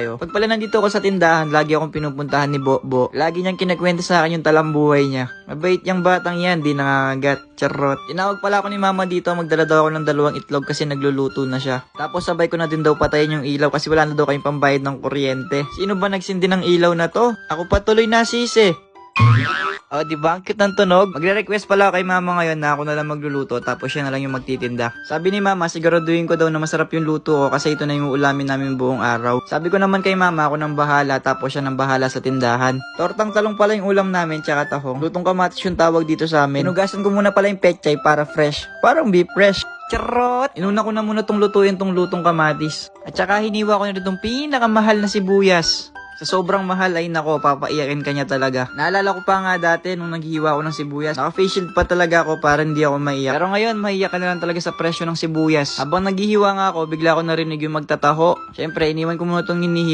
Pag pala nandito ako sa tindahan, lagi akong pinupuntahan ni Bobo. Lagi niyang kinakwento sa akin yung talambuhay niya. Mabait yung batang yan, di nangangagat. Charot. Tinawag pala ako ni mama dito, magdala daw ako ng 2 itlog kasi nagluluto na siya. Tapos sabay ko na din daw patayin yung ilaw kasi wala na daw kayong pambayad ng kuryente. Sino ba nagsindi ng ilaw na to? Ako pa tuloy nasisi. Oh, di ba? Ang cute ng tunog. Magre-request pala kay mama ngayon na ako na lang magluluto tapos siya na lang yung magtitinda. Sabi ni mama, siguraduhin ko daw na masarap yung luto ko kasi ito na yung ulamin namin buong araw. Sabi ko naman kay mama, ako nang bahala tapos siya nang bahala sa tindahan. Tortang talong pala yung ulam namin tsaka tahong. Lutong kamatis yung tawag dito sa amin. Inugasan ko muna pala yung pechay para fresh. Parang beef fresh. Charot! Inuna ko na muna tong lutuin tong lutong kamatis. At saka hiniwa ko na itong pinakamahal na sibuyas. Sa sobrang mahal ay nako, papaiyakin ka niya talaga. Naalala ko pa nga dati nung naghihiwa ako ng sibuyas. Naka-face shield pa talaga ako para hindi ako maiyak. Pero ngayon, maiyak ka na lang talaga sa presyo ng sibuyas. Habang naghihiwa nga ako, bigla ko narinig yung magtataho. Siyempre, iniwan ko muna itong hinihiwa.